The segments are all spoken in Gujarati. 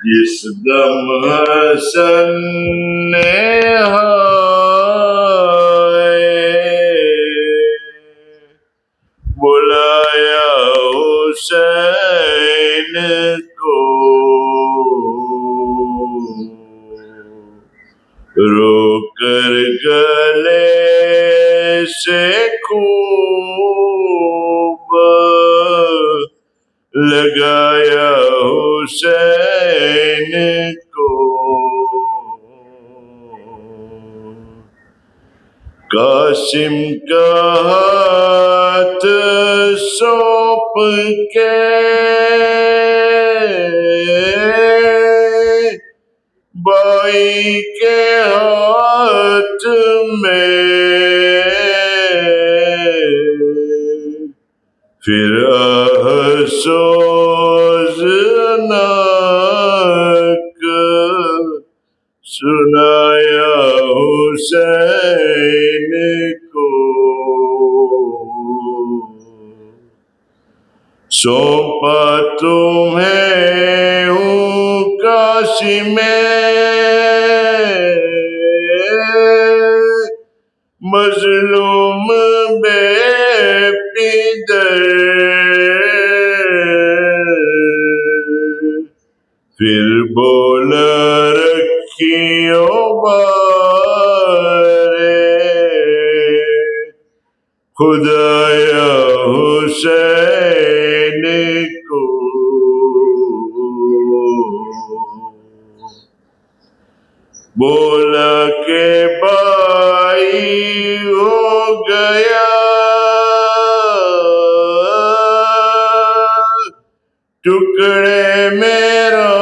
جس دم حسن نے بلایا حسین کو، رو کر گلے سے خوب لگایا حسین کو، قاسم کا ہاتھ سونپ کے بائی کے ہاتھ میں پھر سوز ناک سنایا حسین کو، سونپا تمہیں ہوں قاسم مظلوم بے پدر، پھر بولا رکھیو بارے خدایا حسین کو، بولا کہ بائی ہو گیا ٹکڑے میرا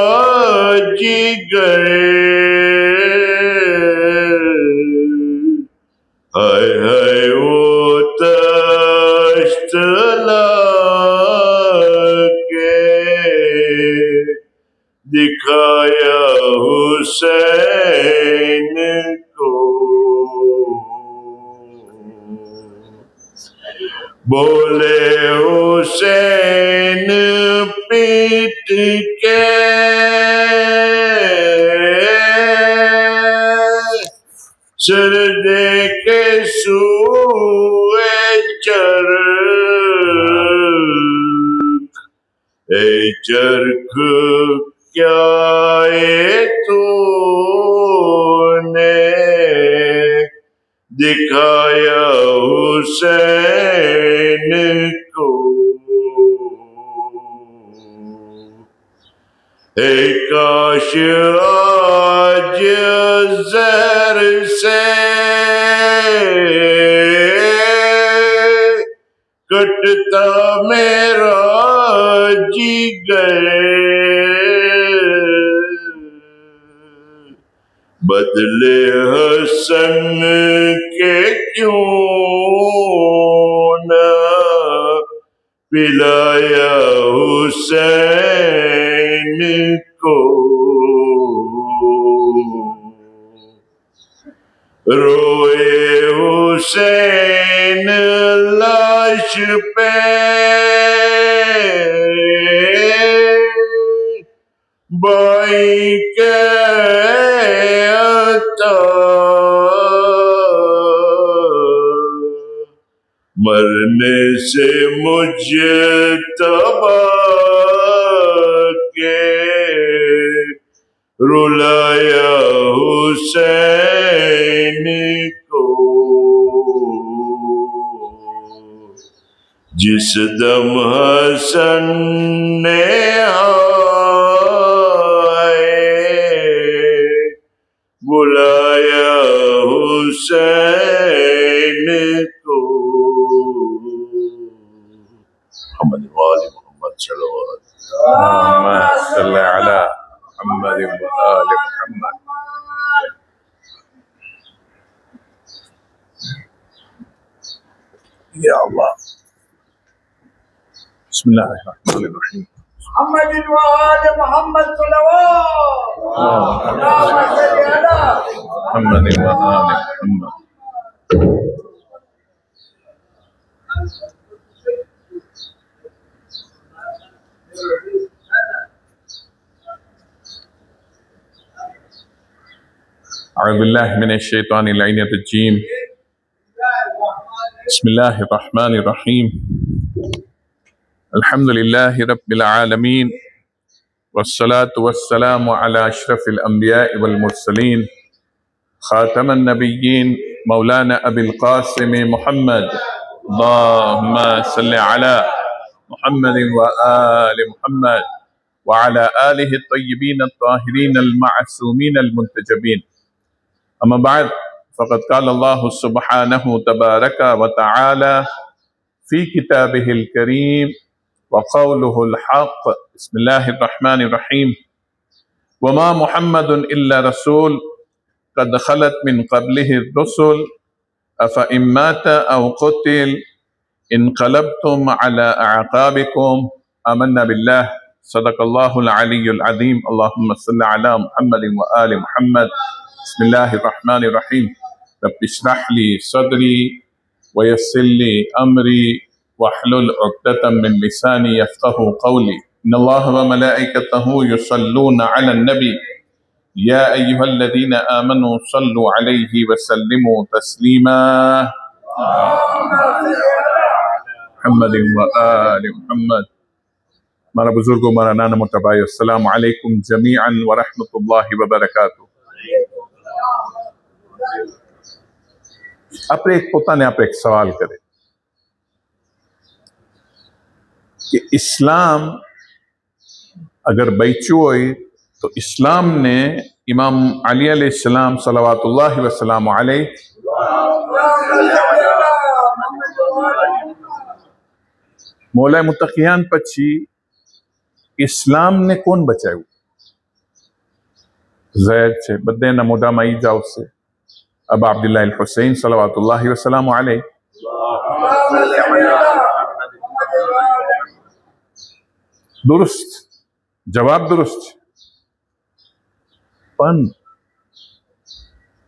جگر، ہائے ہائے وہ تشت لا کے دکھایا حسین کو، بولے حسین پیٹ کے سر دے کے سوئے چرخ، اے چرخ کیا تو نے دکھایا حسین کو، اے کاش آج زہر سے کٹتا میرا جگر، بدلے حسن کے کیوں نہ پلایا حسین کو، روئے حسین لاش پہ بائی کے عطا، مرنے سے مجتبی کے رلایا حسین کو، جس دم حسن نے بلایا حسین کو، محمد وآل محمد صلوات. اللهم صل على محمد وآل محمد. يا الله. بسم الله الرحمن الرحيم. محمد وآل محمد صلوات. اللهم صل على محمد وآل محمد. أعوذ بالله من الشيطان اللعين الرجيم. بسم الله الرحمن الرحيم. الحمد لله رب العالمين، والصلاة والسلام على أشرف الأنبياء والمرسلين، خاتم النبيين مولانا أبي القاسم محمد. اللهم صل على محمد وآل محمد وعلى آله الطيبين الطاهرين المعصومين المنتجبين. أما بعد، فقد قال الله سبحانه تبارك وتعالى في كتابه الكريم وقوله الحق. بسم الله الرحمن الرحيم. وما محمد إلا رسول قد خلت من قبله الرسل أفإن مات أو قتل انقلبتم على أعقابكم. آمنا بالله. صدق الله العلي العظيم. اللهم صل على محمد وآل محمد. بسم الله الرحمن الرحيم. رب اشرح لي صدري ويسر لي أمري واحلل عقدة من لساني يفقه قولي. إن الله وملائكته يصلون على النبي يا أيها الذين آمنوا صلوا عليه وسلموا تسليما. محمد وآل محمد. મારા બુઝુર્ગો, મારા નાના મોટા ભાઈઓ, અસ્સલામુ અલૈકુમ જમીઅન વ રહમતુલ્લાહિ વ બરકાતુહુ. આપણે એક સવાલ કરે કે ઇસ્લામ અગર બચ્યું હોય તો ઇસ્લામને ઇમામ અલી અલૈહિસ્સલામ સલાવતુલ્લાહિ વસલામુ અલૈહ મૌલાએ મુત્તકિયાન પછી ઇસ્લામને કોણ બચાવ્યું? ઝૈદ છે, બધાના મોઢામાં ઈ જ આવશે. અબા અબ્દુલ્લાહ અલ હુસૈન સલાવતુલ્લાહિ વસલામુ અલૈહ. દુરુસ્ત જવાબ, દુરુસ્ત છે, પણ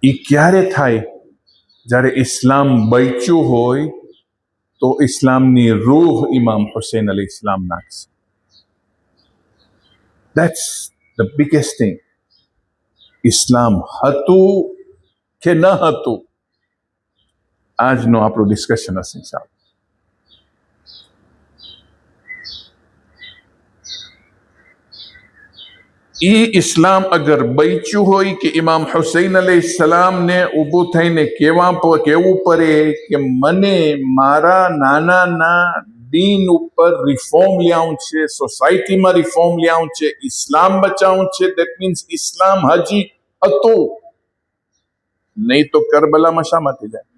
ઈ ક્યારે થાય? જ્યારે ઇસ્લામ બચ્યું હોય તો ઇસ્લામની રૂહ ઇમામ હુસૈન અલી ઇસ્લામ નાખશે. That's the biggest thing. ઇસ્લામ હતું કે ન હતું, આજનો આપણું ડિસ્કશન હશે ઇન્શાઅલ્લાહ. ઈ ઇસ્લામ અગર બચ્યું હોય કે ઇમામ હુસૈન અલૈહિસ્સલામને ઊભું થઈને કહેવું પડે કે મને મારા નાનાના દીન ઉપર રિફોર્મ લ્યાવું છે, સોસાયટીમાં રિફોર્મ લ્યાવું છે, ઇસ્લામ બચાવવું છે, દેટ મીન્સ ઇસ્લામ હજી હતું. નહીં તો કરબલામાં શા માટે જાય?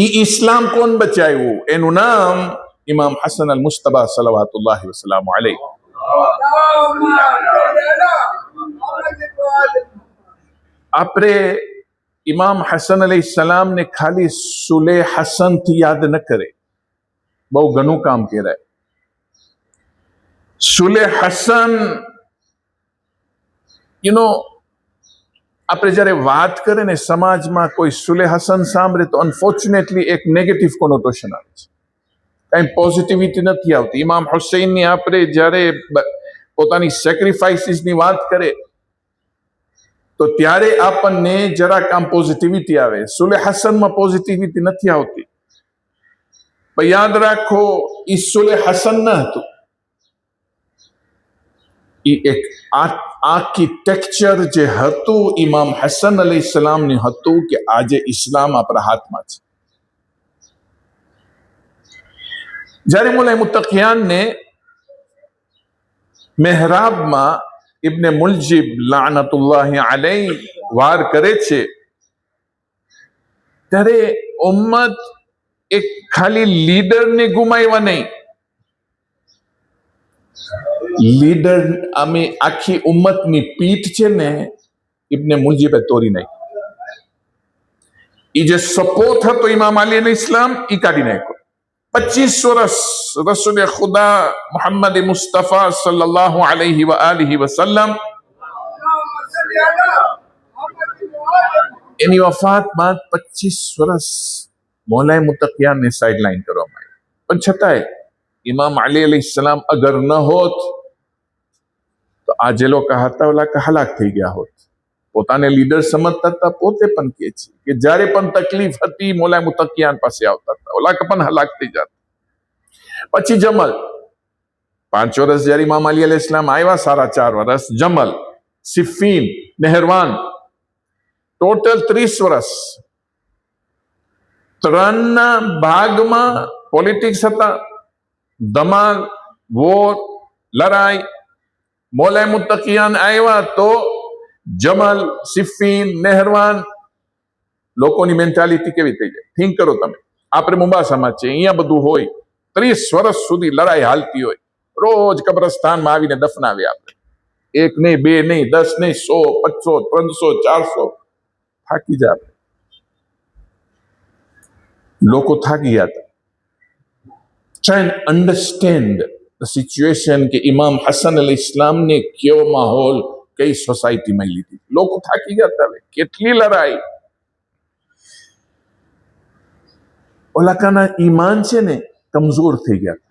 ઈ ઇસ્લામ કોણ બચાવ્યું? એનું નામ ઇમામ હસન અલ મુશ્તબા સલાવતુલ્લાહિ વસલામુ અલૈહ. આપણે ઇમામ હસન અલૈહિસ્સલામ ને ખાલી સુલે હસન થી યાદ ન કરે, બહુ ઘણું કામ કરાય. સુલે હસન આપણે જયારે વાત કરે ને સમાજમાં કોઈ સુલે હસન સાંભળે તો અનફોર્ચ્યુનેટલી એક નેગેટિવ કોનોટેશન આવે છે, કઈ પોઝિટિવિટી નથી આવતી. ઇમામ હુસૈનની આપણે જયારે પોતાની સેક્રિફાઈસીસની વાત કરે તો ત્યારે આપણને જરાક આમ પોઝિટિવિટી આવે. સુલે હસનમાં પોઝિટિવિટી નથી આવતી. પણ યાદ રાખો, ઈ સુલે હસન ન હતું, ઈ એક આર્કિટેક્ચર જે હતું ઇમામ હસન અલૈહિસ્સલામની હતું કે આજે ઇસ્લામ આપણા હાથમાં છે. જ્યારે મૌલાએ મુત્તકિયાનને મહેરાબમાં ઇબ્ને મુલજીબ લાનતુલ્લાહિ અલૈહ વાર કરે છે, ત્યારે ઉમ્મત એક ખાલી લીડરને ગુમાવ્યા નહીં, લીડર અમે આખી ઉમ્મતની પીઠ છે ને ઇબ્ને મુલજીબે તોડી નાખી. એ જે સપોર્ટ હતો ઇમામ અલી અલૈહિ ઇસ્લામ એ કાઢી નાખ્યો. 25 વર્ષ રસૂલ ખુદા મુહમ્મદ મુસ્તફા સલ્લલ્લાહુ અલૈહિ વ આલિહિ વસલ્લમ એની વફાત બાદ 25 વર્ષ મૌલાએ મુતકિયાને સાઇડલાઇન કરવામાં આવી. પણ છતાંય ઇમામ અલી અલૈહિસ્સલામ અગર ન હોત તો આ જે લોકો હતા ઓલા હલાક થઈ ગયા હોત. પોતાને લીડર સમજતા હતા, પોતે પણ કહે છે કે જ્યારે પણ તકલીફ હતી મૌલાએ મુતકિયાન પાસે આવતા હતા, ઓલા પણ હલાક થઈ જતા. પછી જમલ 5 વર્ષ જ્યારે ઇમામ અલી અલૈહિસ્સલામ આવ્યા, 4.5 વર્ષ જમલ, સિફીન, નહેરવાન, ટોટલ 30 વર્ષ. 3 ભાગમાં પોલિટિક્સ હતા, ધમાલ, વોર, લડાઈ. મૌલાએ મુત્તકિયાન આવ્યા તો જમલ, સિફીન, નહેરવાન, લોકોની મેન્ટાલિટી કેવી થઈ જાય થિંક કરો તમે. આપણે મુંબાસામાં છે, અહીંયા બધું હોય, 30 વર્ષ સુધી લડાઈ હાલતી હોય, રોજ કબ્રસ્તાનમાં આવીને દફનાવે. આપણે 1 નહીં, 2 નહીં, 10 નહીં, 100, 500, 300, 400 થાકી જાય. લોકો થાકી ગયા હતા. Try and understand the situation કે ઇમામ હસન અલી ઇસ્લામ ને કેવો માહોલ કઈ સોસાયટીમાં લીધી. લોકો થાકી ગયા હતા. કેટલી લડાઈ. ઓલાકાના ઈમાન છે ને કમજોર થઈ ગયા.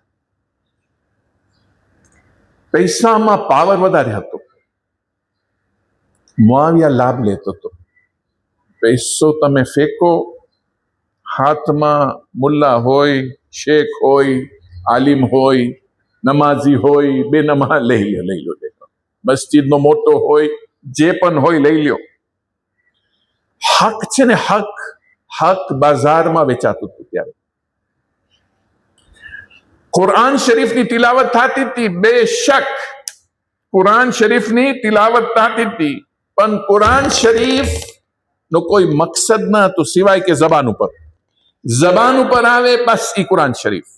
પૈસામાં પાવર વધારે હતો. મુઆવિયા લાભ લેતો હતો. પૈસો તમે ફેંકો, હાથમાં મુલ્લા હોય, શેખ હોય, આલિમ હોય, નમાઝી હોય, બે નમાઝ લઈ લો. મસ્જિદનો મોટો હોય, જે પણ હોય લઈ લ્યો. હક છે ને, હક બાજારમાં વેચાતું હતું. ત્યારે કુરાન શરીફની તિલાવત થતી હતી. બેશક કુરાન શરીફની તિલાવત થતી હતી, પણ કુરાન શરીફ નો કોઈ મકસદ ન હતું સિવાય કે જબાન ઉપર આવે બસ ઈ કુરાન શરીફ.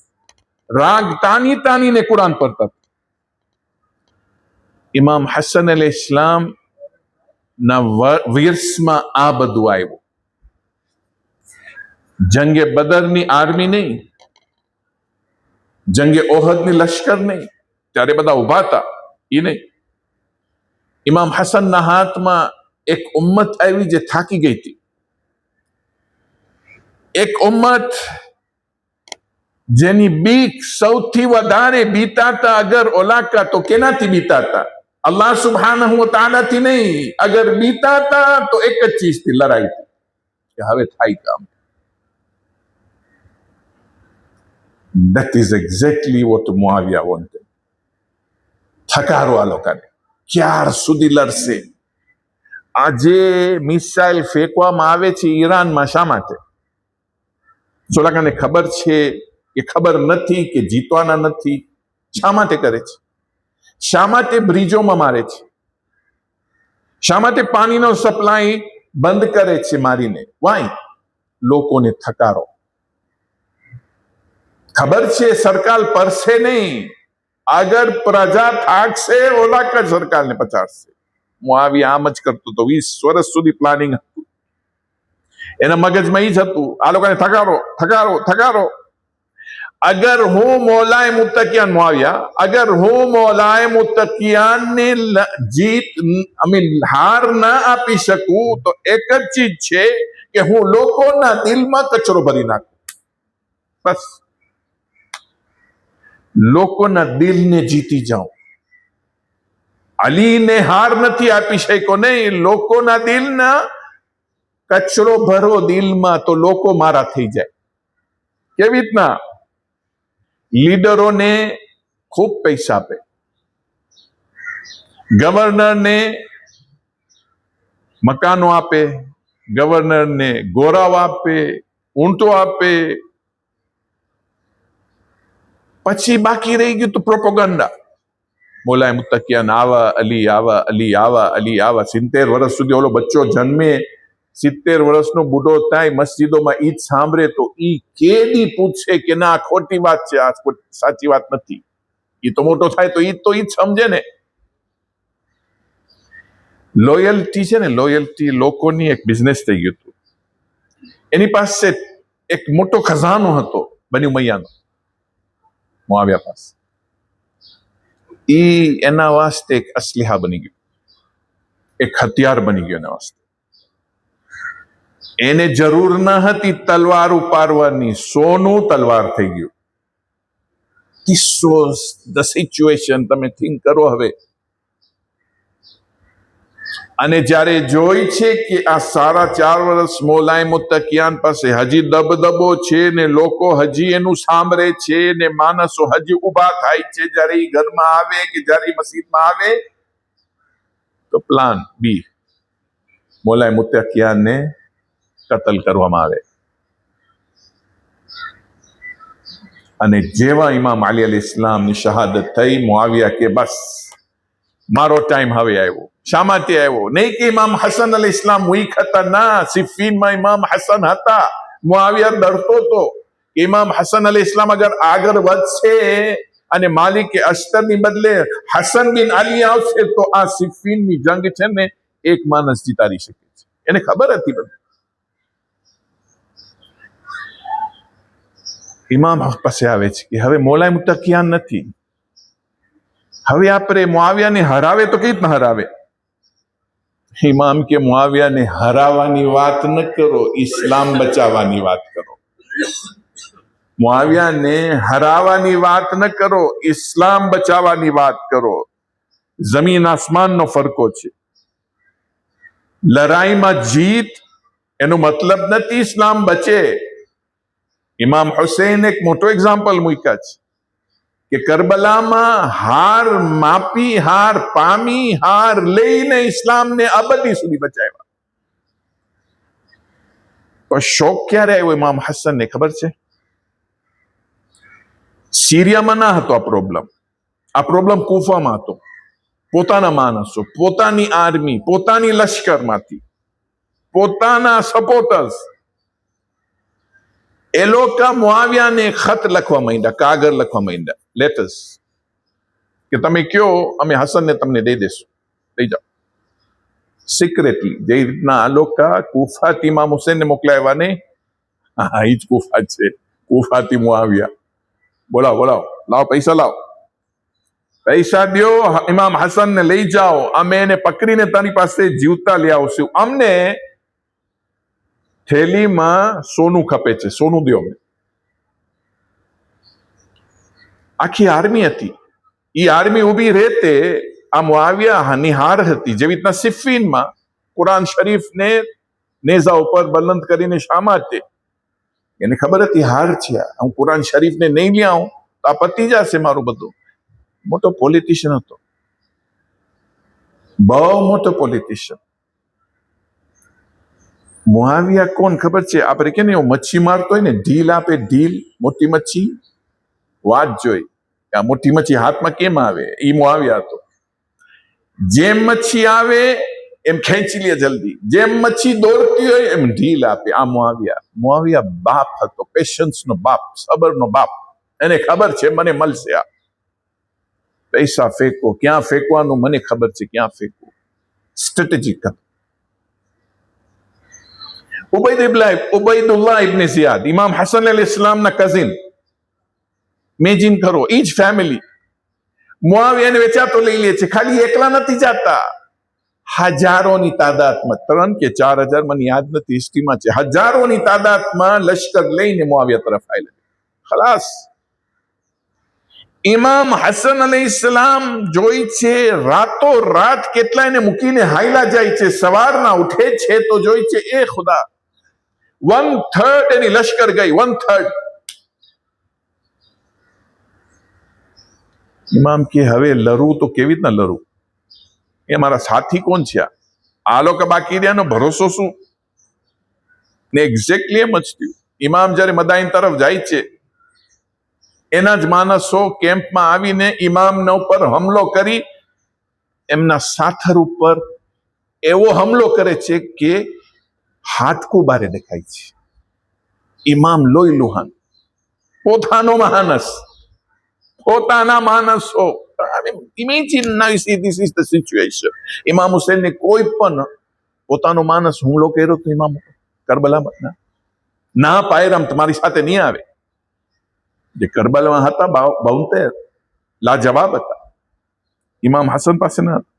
રાગ તાનીને કુરાન પડતા. ઇમામ હસન અલી ઇસ્લામ ના વિર્સમાં આ બધું આવ્યું. જંગે બદરની આર્મી નહીં, જંગે ઓહદની લશ્કર નહીં, ત્યારે બધા ઉભા હતા એ નહીં. ઇમામ હસનના હાથમાં એક ઉમ્મત આવી જે થાકી ગઈ હતી. એક ઉમ્મત જેની બીક સૌથી વધારે બીતાતા અગર ઓલાકા તો કેનાથી બીતાતા? અલ્લાહ સુબ્હાનહુ વ તઆલાથી નહીં. અગર બીતાતા તો એક જ ચીજથી, લડાઈથી, કે હવે થાય કામ. That is exactly what Muawiya wanted. થકારો આ લોકોને. ક્યાર સુધી લડશે? આજે મિસાઇલ ફેંકવામાં આવે છે ઈરાનમાં, શા માટે? સોલાકાને ખબર છે કે ખબર નથી કે જીતવાના નથી? શા માટે કરે છે? શા માટે બ્રિજોમાં મારે છે? શા માટે પાણીનો સપ્લાય બંધ કરે છે મારીને? વાય? લોકોને થકારો. ખબર છે સરકાર પરસે નહીં, અગર પ્રજા થાકશે ઓલા ક સરકારને પચાડશે. મુઆવિયા આમ જ કરતો તો. 20 વર્ષ સુધી પ્લાનિંગ હતું એના મગજમાં ઈ જ હતું. આ લોકોને થકારો. અગર હું મૌલાએ મુત્તકિયાન મુઆવિયા, અગર હું મૌલાએ મુત્તકિયાનને હાર ના આપી શકું તો એક જ ચીજ છે કે હું લોકોના દિલમાં કચરો ભરી નાખું. બસ લોકોના દિલને જીતી જાઉં. અલીને હાર નથી આપી શક્યો નહીં, લોકોના દિલના કચરો ભરો દિલમાં તો લોકો મારા થઈ જાય. કેવી રીતના? લીડરોને ખૂબ પૈસા આપે, ગવર્નરને મકાનો આપે, ગવર્નરને ગોરાઓ આપે, ઊંટો આપે. પછી બાકી રહી ગયું તો પ્રોપોગન્ડા. મૌલાએ મુત્તકિયાન આવા, અલી આવા, અલી આવા, અલી આવા. 70 વર્ષ સુધી ઓલો બચ્ચો જન્મે, 70 વર્ષનો બુઢો થાય, મસ્જિદોમાં ઈદ સાંભળે તો ઈ કેદી પૂછે કે ના ખોટી વાત છે, આ સાચી વાત નથી. એ તો મોટો થાય તો ઈ જ સમજે ને. લોયલ્ટી છે ને, લોયલ્ટી લોકોની એક બિઝનેસ થઈ ગયું હતું. એની પાસે એક મોટો ખજાનો હતો બની ઉમૈયાનો, મુઆવિયા પાસે. ઈ એના વાસ્તે એક અસ્લિહા બની ગયું, એક હથિયાર બની ગયું એના વાસ્તે. એને જરૂર ન હતી તલવાર ઉપાડવાની, સોનું તલવાર થઈ ગયું. This was the situation. તમે થિંક કરો હવે. અને જ્યારે જોઈ છે કે આ 4.5 વર્ષ મૌલાએ મુત્તકિયાન પાસે હજી દબદબો છે ને લોકો હજી એનું સાંભળે છે ને માણસો હજી ઉભા થાય છે જ્યારે એ ઘરમાં આવે કે જ્યારે મસ્જિદમાં આવે, તો પ્લાન બી, મૌલાએ મુત્તકિયાનને કતલ કરવામાં આવે. અને જેવા ઇમામ અલી અલૈહિસ્સલામની શહાદત થઈ, મુઆવિયા કે બસ મારો ટાઈમ હવે આવ્યો. શા માટે આવ્યો? નહીં કે ઇમામ હસન અલૈહિસ્સલામ વીક હતા, ના. સિફીનમાં ઇમામ હસન હતા. મુઆવિયા ડરતો હતો કે ઇમામ હસન અલૈહિસ્સલામ અગર આગળ વધશે અને માલિક અશ્તરની બદલે હસન બિન અલી આવશે તો આ સિફીનની જંગ છે ને એક માણસ જીતાડી શકે છે. એને ખબર હતી બધું. ઇમામ પાસે આવે છે કે હવે મૌલાએ મુત્તકિયાન નથી, હવે આપણે મુઆવિયાને હરાવે તો કઈ રીતના હરાવે? ઇમામ કે મુઆવિયાને હરાવવાની વાત ન કરો, ઇસ્લામ બચાવવાની વાત કરો. મુઆવિયાને હરાવવાની વાત ન કરો, ઇસ્લામ બચાવવાની વાત કરો. જમીન આસમાનનો ફરકો છે. લડાઈમાં જીત એનો મતલબ નથી ઇસ્લામ બચે. ઇમામ હુસૈન એક મોટો એક્ઝામ્પલ મૂક્યા છે કે કરબલામાં હાર માપી, હાર પામી, હાર લઈને ઇસ્લામને અબદી સુધી બચાવ્યા. પણ શોક ક્યારે આવ્યો ઇમામ હસનને ખબર છે? સિરિયામાં ના હતો આ પ્રોબ્લેમ કૂફામાં હતો. પોતાના માણસો, પોતાની આર્મી, પોતાની લશ્કરમાંથી, પોતાના સપોર્ટર્સ, એ લોકો મુઆવિયાને ખત લખવા માંડ્યા, કાગળ લખવા માંડ્યા, લેટર્સ, કે તમે કયો અમે હસનને તમને દઈ દેશું, લઈ જાઓ સિક્રેટલી. જે રીતના આ લોકો કુફાથી ઇમામ હુસૈનને મોકલાવ્યા ને, હા એ જ કુફા છે, કુફાથી મુઆવિયા. બોલાવો, લાવો પૈસા, લાવો પૈસા, દો ઇમામ હસનને લઈ જાઓ, અમે એને પકડીને તારી પાસે જીવતા લઈ આવશું. અમને થેલીમાં સોનું ખપે છે, સોનું દો અમને. આખી આર્મી હતી. એ આર્મી ઉભી રહેતે, આ મુઆવિયા નિહાર હતી. જેવી રીતના સિફીનમાં કુરાન શરીફને નેઝા ઉપર બલંદ કરીને શા માટે? એને ખબર હતી હાર છે, હું કુરાન શરીફને નહીં લઈ આવું તો આ પતી જશે મારું બધું. મોટો પોલિટિશિયન હતો, બહુ મોટો પોલિટિશિયન. મુઆવિયા કોણ ખબર છે? આપણે કે ને મચ્છી મારતો હોય ને, ઢીલ આપે, ઢીલ, મોટી મચ્છી, વાત જોઈ આ મોટી મચ્છી હાથમાં કેમ આવે? એ મુઆવિયા હતો. જેમ મચ્છી આવે એમ ખેંચી લે જલ્દી, જેમ મચ્છી દોડતી હોય એમ ઢીલ આપે. આ મુઆવિયા બાપ હતો, પેશન્સ નો બાપ, સબરનો બાપ. એને ખબર છે મને મળશે આ પૈસા, ફેંકો ક્યાં ફેંકવાનું મને ખબર છે, ક્યાં ફેંકવું. સ્ટ્રેટેજિક હતું. ઉબૈદુલ્લાહ ઇબ્ન ઝિયાદ, ઇમામ હસન અલૈહિસ્સલામના કઝિન. ઇમેજિન કરો, ઈ જ ફેમિલી. મુઆવિયાને વેચાતો લઈ લે છે. ખાલી એકલા નથી જાતા, હજારોની તાદાદમાં, 3 કે 4 હજાર મને યાદ નથી, હિસ્ટ્રીમાં છે, હજારોની તાદાદમાં લશ્કર લઈને મુઆવિયા તરફ આવે. ખલાસ. ઇમામ હસન અલૈહિસ્સલામ જોઈ છે રાતો રાત કેટલા એને મૂકીને હાયલા જાય છે, સવારના ઉઠે છે તો જોઈ છે એ ખુદા 1/3 એની લશ્કર ગઈ, 1/3. ઇમામ કે હવે લડવું તો કેવી રીતના લડવું? એ મારા સાથી કોણ છે? આ લોકો બાકી રહ્યાનો ભરોસો શું? ને એક્ઝેક્ટલી એમ જ થયું. ઇમામ જયારે મદાઈન તરફ જાય છે, એના જ માણસો કેમ્પમાં આવીને ઇમામના ઉપર હુમલો કરી એમના સાથર ઉપર એવો હુમલો કરે છે કે હાડકું બારે દેખાય છે. ઇમામ લોહી લુહાન, પોતાનો માણસ, પોતાના માણસો. Imagine now this is the situation. ઇમામ હુસૈનને કોઈ પણ પોતાનો માણસ હુમલો કર્યો તો ઇમામ કરબલામાં ના પાયરામ તમારી સાથે નહીં આવે. જે કરબલામાં હતા 72 લાજવાબ હતા. ઇમામ હસન પાસે ના હતા.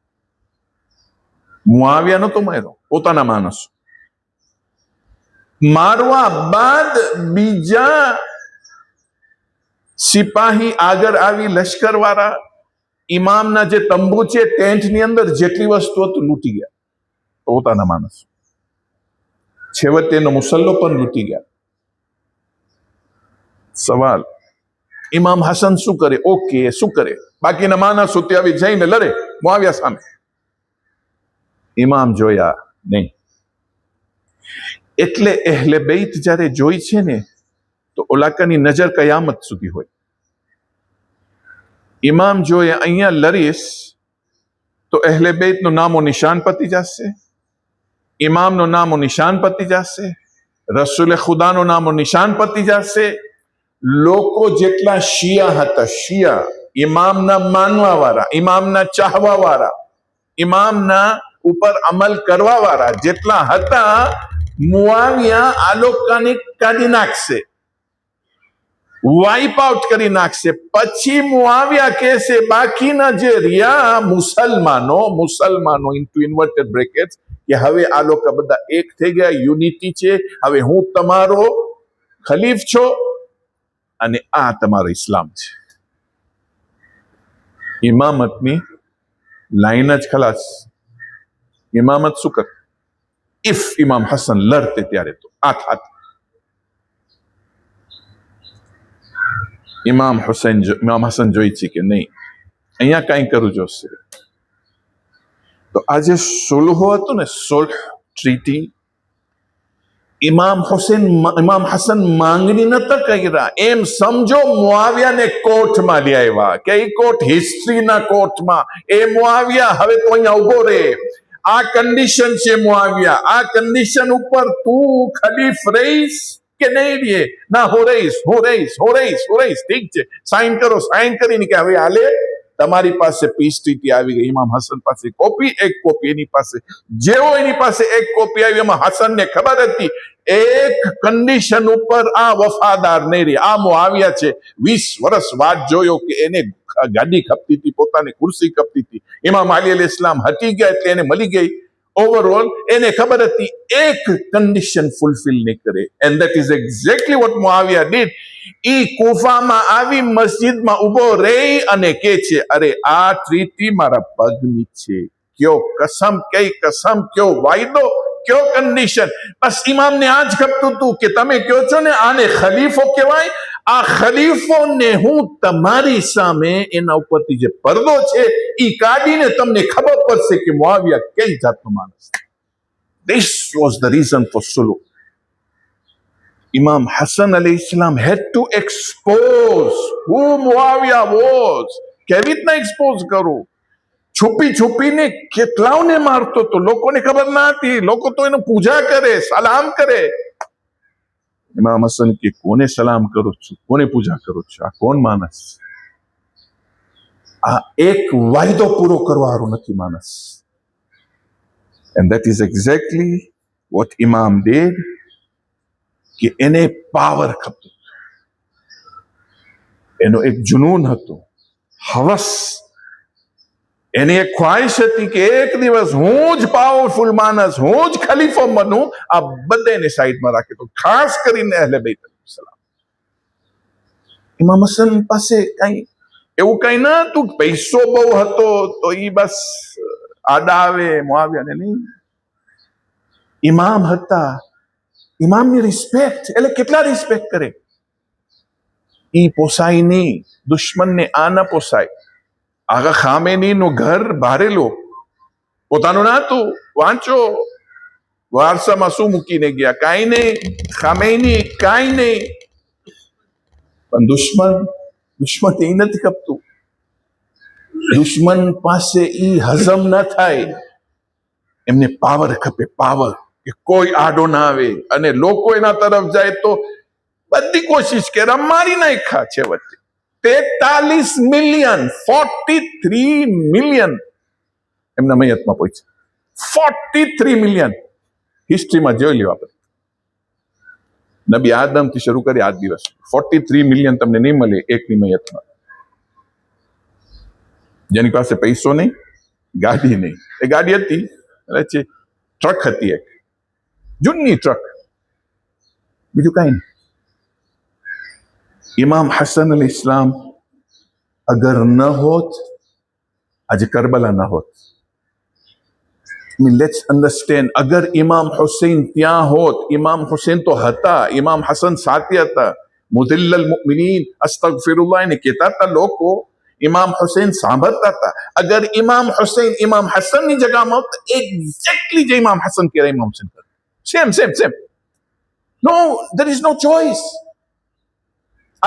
મુઆવિયા નતો માર્યો, પોતાના માણસ મારવા બાદ બીજા સિપાહી આગળ આવી લશ્કર વાળા ઇમામના જે તંબુ છે ટેન્ટની અંદર જેટલી વસ્તુ હતું લૂંટી ગયા, પોતાના માણસ. છેવટે એનો મુસલ્લો પણ લૂંટી ગયા. સવાલ, ઇમામ હસન શું કરે? ઓકે, શું કરે? બાકીના માણસો ત્યાં આવી જઈને લડે મુઆવિયા સામે. ઇમામ જોયા નહીં. એટલે અહેલે બેત જ્યારે જોઈ છે ને તો ઓલાકાની નજર કયામત સુધી હોય. ઇમામ જોઈએ અહીંયા લડીશ તો અહેલે બેતનું નામો નિશાન પતી જશે, ઇમામનું નામો નિશાન પતી જશે, રસૂલે ખુદાનું નામો નિશાન પતી જશે. લોકો જેટલા શિયા હતા, શિયા ઇમામના માનવા વાળા, ઇમામના ચાહવા વાળા, ઇમામના ઉપર અમલ કરવા વાળા જેટલા હતા, મુઆવિયા આ લોકોને કાઢી નાખશે, વાઇપ આઉટ કરી નાખશે. પછી મુઆવિયા કહેશે બાકીના જે રહ્યા મુસલમાનો ઇન્ટુ ઇન્વર્ટેડ બ્રેકેટ્સ કે હવે આ લોકો બધા એક થઈ ગયા, યુનિટી છે, હવે હું તમારો ખલીફ છો અને આ તમારો ઇસ્લામ છે. ઇમામતની લાઈન જ ખલાસ. ઇમામત શું કર? ઇફ ઇમામ હસન લડતે ત્યારે તો હાથ ઇમામ હસન જોઈ છે કે નહીં અહીંયા કઈ કરવું જોશે. તો આજે સુલહો હતું ને, સુલહ ટ્રીટી, ઇમામ હસન માંગણી નતા કર્યા. એમ સમજો મુઆવિયાને કોર્ટમાં લઈ આવ્યા કે એ કોર્ટ હિસ્ટ્રીના કોર્ટમાં. એ મુઆવિયા હવે તો અહીંયા ઉભો રહે, આ કન્ડિશન છે મુઆવિયા, આ કન્ડિશન ઉપર તું ખલીફ રહીશ કે નહીં રહે? ના, હું રહીશ. ઠીક છે, સાઇન કરો. સાઇન કરીને કે હવે હાલે તમારી પાસે પીસ ટ્રીટી આવી ગઈ. ઇમામ હસન પાસે એક કોપી એની પાસે. જેવો એની પાસે એક કોપી આવી, એમાં હસનને ખબર હતી એક કન્ડિશન ઉપર આ વફાદાર નહીં રહે. આ મુઆવિયા છે, 20 વર્ષ વાત જોયો કે એને ગાડી ખપતી હતી, પોતાની ખુરશી ખપતી હતી. ઇમામ અલી અલૈહિસ સલામ હટી ગયા એટલે એને મળી ગઈ. ઓવરઓલ એને ખબર હતી એક કન્ડિશન ફૂલફિલ નહીં કરે, and that is exactly what Muawiya did. ઈ કૂફામાં આવી મસ્જિદમાં ઉભો રહી અને કે છે, અરે આ ટ્રીટી મારા પગની છે. કયો કસમ, કઈ કસમ, કયો વાયદો, કયો કન્ડિશન. બસ ઇમામને આ જ ખપતું હતું કે તમે કહો છો ને આને ખલીફો કહેવાય, આ ખલીફોને હું તમારી સામે એના ઉપરથી જે પડદો છે ઈ કાઢીને તમને ખબર પડશે કે મુઆવિયા કઈ જાતનો માણસ. This was the reason for Suluh. Imam Hassan alayhi salam had to expose who Muawiyah was. કેવી રીતના એક્સપોઝ કરું? છુપીને કેટલાઓને મારતો તો, લોકોને ખબર ના હતી. લોકો તો એનું પૂજા કરે, સલામ કરે. ઇમામ હસન કે કોને સલામ કરું છું, કોને પૂજા કરું છું? આ કોણ માણસ? આ એક વાયદો પૂરો કરવાનો નથી માણસ. And that is exactly what Imam did. કે એને પાવર ખપતો, એનો એક જુનૂન હતો, હવસ. એની એક ખ્વાહિશ હતી કે એક દિવસ હું જ પાવરફુલ માણસ, હું જ ખલીફો બનું. આ બધાને સાઈડમાં રાખે. તો ખાસ કરીને અહેલે બેત સલામ. ઇમામ હસન પાસે એવું કઈ ન હતું, પૈસો બહુ હતો તો ઈ બસ આડા આવે મુઆવિયાને નહીં. ઇમામ હતા, ઇમામની રિસ્પેક્ટ, એટલે કેટલા રિસ્પેક્ટ કરે. ઈ પોસાય નહીં, દુશ્મનને આ ન પોસાય. આગા ખામેની નું ઘર ભારેલું, પોતાનું ના હતું. વાંચો વારસામાં શું મૂકીને ગયા, કાંઈ નહીં. ખામેની કાંઈ નહીં, પણ દુશ્મન એ નથી ખપતું. દુશ્મન પાસે ઈ હજમ ન થાય. એમને પાવર ખપે, પાવર, કે કોઈ આડો ના આવે. અને લોકો એના તરફ જાય તો બધી કોશિશ કરે, મારી નાખ્યા છેવટે. 43 મિલિયન 43 મિલિયન એમના મૈયતમાં પહોંચ્યા. 43 મિલિયન હિસ્ટ્રીમાં જોઈ લ્યો આપણે. નબી આદમથી શરૂ કરી આજ દિવસ 43 મિલિયન તમને નહીં મળે એકની મૈયતમાં. જેની પાસે પૈસો નહીં, ગાડી નહીં, એ ગાડી હતી એટલે ટ્રક હતી, એક જૂની ટ્રક, બીજું કઈ નહીં. इमाम हसन अल इस्लाम अगर न होत आज करबला न होत. I mean, let's understand, अगर इमाम हुसैन त्या होत, इमाम हुसैन तो हता, इमाम हसन साथी हता, मुदिल्लल मुमिनीन अस्तगफिरुल्लाह ने कहता था लोगों, इमाम हुसैन सांभरता था. अगर इमाम हुसैन इमाम हसन ની જગ્યામાં હોત એક્ઝેક્ટલી જે ઇમામ હસન કહે ઇમામ હુસૈન કરે. Same. No, there is no choice.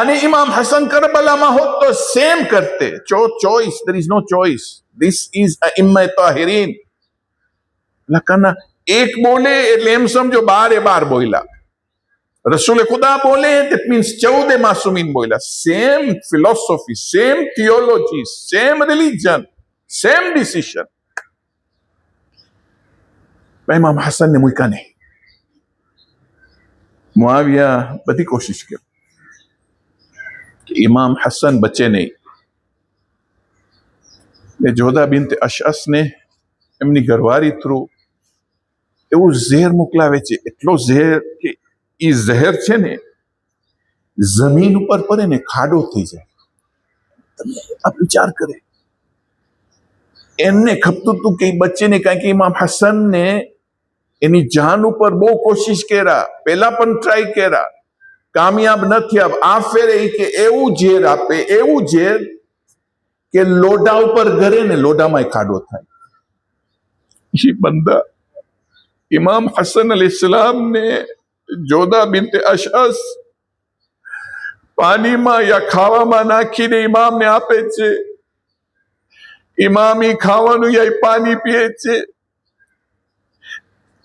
અને ઇમામ હસન કરબલામાં હોત તો સેમ કરતે. Choice, there is no choice. This is અઇમ્મા તાહિરીન. લકાના એક બોલે એટલે એમ સમજો 12 બોલ્યા. રસૂલે ખુદા બોલે that means 14 માસુમીન બોલ્યા. Same philosophy, same theology, same religion, same decision. ઇમામ હસનને મૂક્યા નહીં. મુઆવિયા બધી કોશિશ કરી इमाम हसन बचे नहीं. જોધા બિનત અશઅસ ને એમની ઘરવાળી થ્રુ એવું ઝેર મોકલાવે છે. એટલો ઝેર કે એ ઝહેર છે ને જમીન ઉપર પડે ને ખાડો થઈ જાય. તમે આપ વિચાર કરે, એમને ખપતું હતું કે બચે ને, કારણ કે ઇમામ હસન ને એની જાન ઉપર બહુ કોશિશ કર્યા, પહેલા પણ ટ્રાય કર્યા, કામયાબ નથી. આ ફેરે કે એવું ઝેર આપે, એવું ઝેર કે લોઢા ઉપર ઘરે ને લોઢામાં ખાડો થાય. એ બંદા ઇમામ હસન અલ ઇસ્લામ ને જોધા બિનતે અશઅસ પાણીમાં યા ખાવામાં નાખીને ઇમામને આપે છે. ઇમામ ઈ ખાવાનું યા પાણી પીએ છે.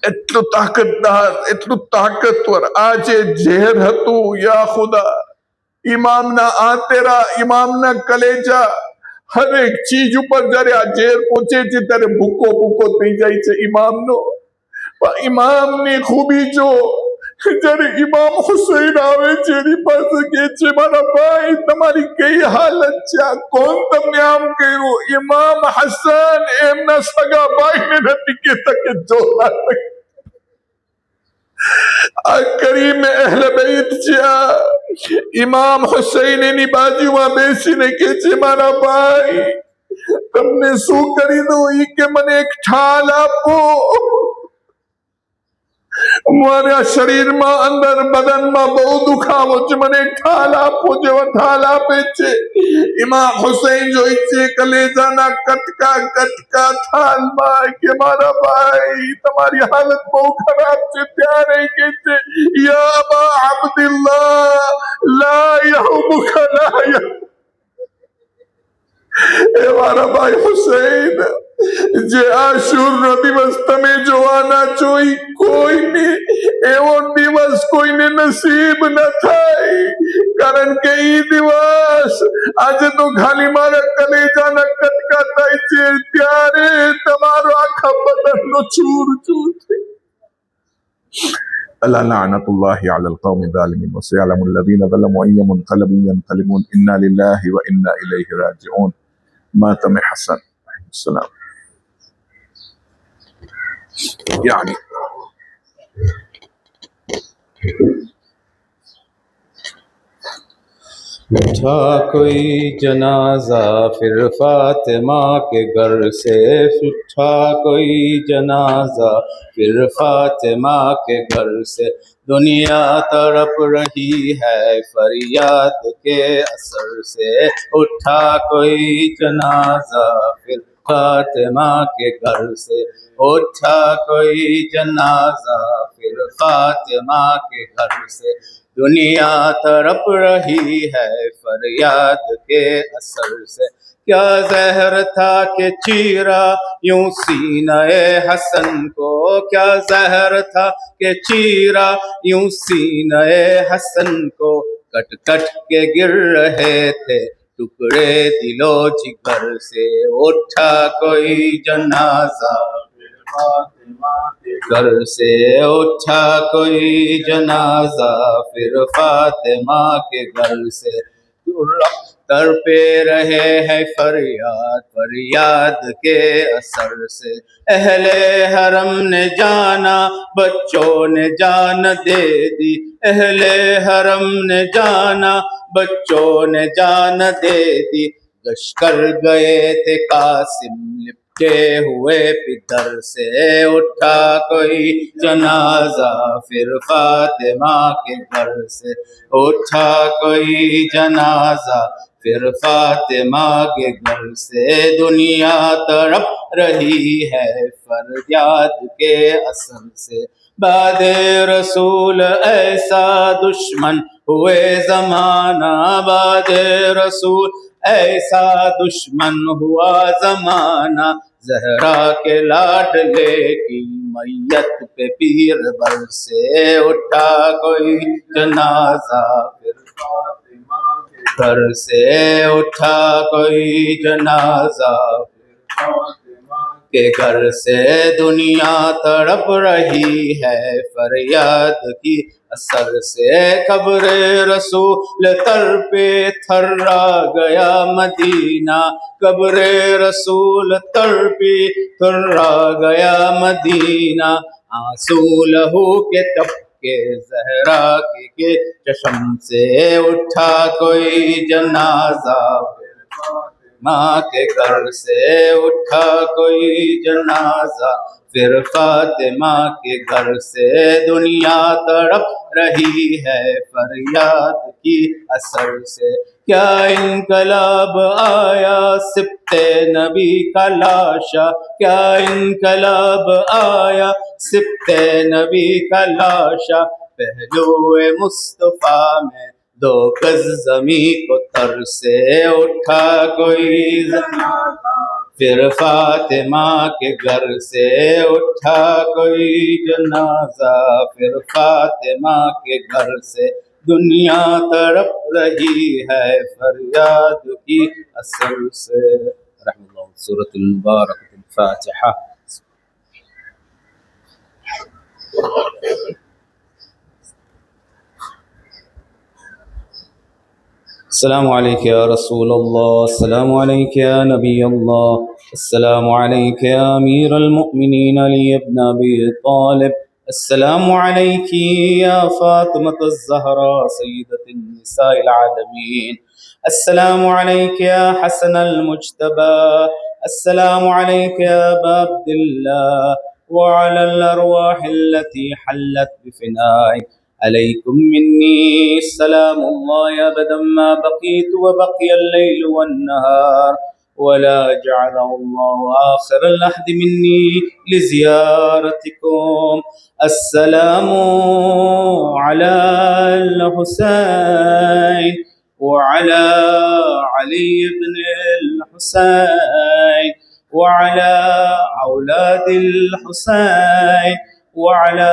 એટલું તાકતદાર, એટલું તાકતવર આ જે ઝેર હતું, યા ખુદા, ઇમામના આંતેરા, ઇમામના કલેજા, હરેક ચીજ ઉપર જયારે આ ઝેર પહોંચે છે ત્યારે ભૂકો ભૂકો થઈ જાય છે ઇમામનો. ઇમામની ખૂબી જો, જયારે ઇમામ હુસૈન આવે છે એની પાસે કે છે મારા ભાઈ તમારી કઈ હાલત છે, આ કોણ તમને આમ કર્યું? ઇમામ હસન એમના સગા ભાઈને નથી કહેતા કે જો આ કરીમ અહલે બેત છે. ઇમામ હુસૈન એની બાજુમાં બેસીને કે છે મારા ભાઈ તમને શું કરી દો? ઈ કે મને એક ઠાલ આપો, મારા શરીરમાં અંદર બદનમાં બહુ દુખાવો છે, મને એક ઠાલ આપો. જેવા ઠાલ આપે છે ઇમામ હુસૈન જોઈ છે કલેજાના કટકા કટકા થાલમાં કે મારા ભાઈ તમારી હાલત બહુ ખરાબ છે. ત્યારે કે છે યા અબા અબ્દુલ્લાહ લા યહુમુક લા યહુમ. એ મારા ભાઈ હુસૈન, જે આશુરનો દિવસ તમે જોવાના છો ઈ કોઈને એવો દિવસ કોઈને નસીબ ન થાય, કારણ કે ઈ દિવસ આજે તો ખાલી મારા કલેજાના કટકા થાય છે, ત્યારે તમારો આખા બદનનો ચૂર ચૂર થઈ. ألا لعنة الله على القوم الظالمين وسيعلم الذين ظلموا أي منقلب ينقلبون إنا لله وإنا إليه راجعون. ماتم حسن عليه السلام. يعني उठा कोई जनाजा फिर फातिमा के घर से, उठा कोई जनाजा फिर फातिमा के घर से, दुनिया तड़प रही है फरियाद के असर से, उठा कोई जनाजा फिर फातिमा के घर से, उठा कोई जनाजा फिर फातिमा के घर से, दुनिया तड़प रही है फरियाद के असर से, क्या जहर था कि चीरा यूं सीने हसन को, क्या जहर था कि चीरा यूं सीने हसन को, कट कट के गिर रहे थे टुकड़े दिलो जिगर से उठा कोई जनाजा घर से उठा कोई जनाजा फिर फातिमा के घर से तर पे रहे हैं फरियाद फरियाद के असर से अहले हरम ने जाना बच्चों ने जान दे दी अहले हरम ने जाना बच्चों ने जान दे दी लश्कर गए थे कासिम लिपटे हुए पितर से उठा कोई जनाजा फिर फातिमा के घर से उठा कोई जनाजा फिर फातिमा के घर से दुनिया तड़प रही है फरियाद के असर से बाद रसूल ऐसा दुश्मन हुए जमाना बाद रसूल ऐसा दुश्मन हुआ जमाना जहरा के लाडले की मैयत पे पीर बर से उठा कोई जनाजा फिर घर से उठा कोई जनाजा के घर से दुनिया तड़प रही है फरियाद की असर से कब्र रसूल तर पे थर्रा गया मदीना कब्र रसूल तर पे थर्रा गया मदीना आंसू लहू के टपके जहरा के चश्म से उठा कोई जनाजा माँ के घर से उठा कोई जनाजा फिर फातिमा के घर से दुनिया तड़प रही है फरियाद की असर से क्या इनकलाब आया सिप्ते नबी का लाशा क्या इनकलाब आया सिप्ते नबी का लाशा पहलुए मुस्तफा में दो गज जमी को तर से उठा कोई फिर फातिमा के घर से उठा कोई जनाजा फिर फातिमा के घर से दुनिया तड़प रही है फरियाद की असर से रहमतुल्लाह सूरतुल मुबारक फातिहा السلام عليك يا رسول الله السلام عليك يا نبي الله السلام عليك يا أمير المؤمنين علي بن أبي طالب السلام عليك يا فاطمة الزهراء سيدة النساء العالمين السلام عليك يا حسن المجتبى السلام عليك يا أبا عبد الله وعلى الأرواح التي حلت بفنائك عليكم مني سلام الله أبدا ما بقيت وبقي الليل والنهار ولا جعله الله آخر العهد مني لزيارتكم السلام على الحسين وعلى علي بن الحسين وعلى أولاد الحسين وعلى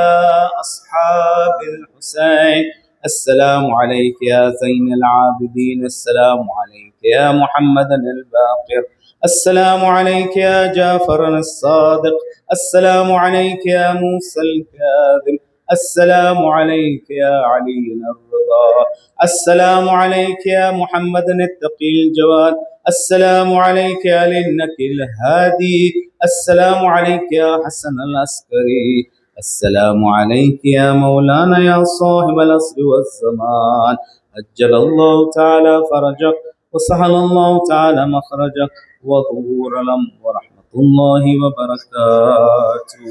أصحاب الحسين السلام عليك يا زين العابدين السلام عليك يا محمد الباقر السلام عليك يا جعفر الصادق السلام عليك يا موسى الكاظم السلام عليك يا علي الرضا السلام عليك يا محمد التقي الجواد السلام عليك يا علي النقي الهادي السلام عليك يا حسن العسكري السلام عليك يا مولانا يا صاحب العصر والزمان أجل الله تعالى فرجك وسهل الله تعالى مخرجك وظهور الأمر ورحمة الله وبركاته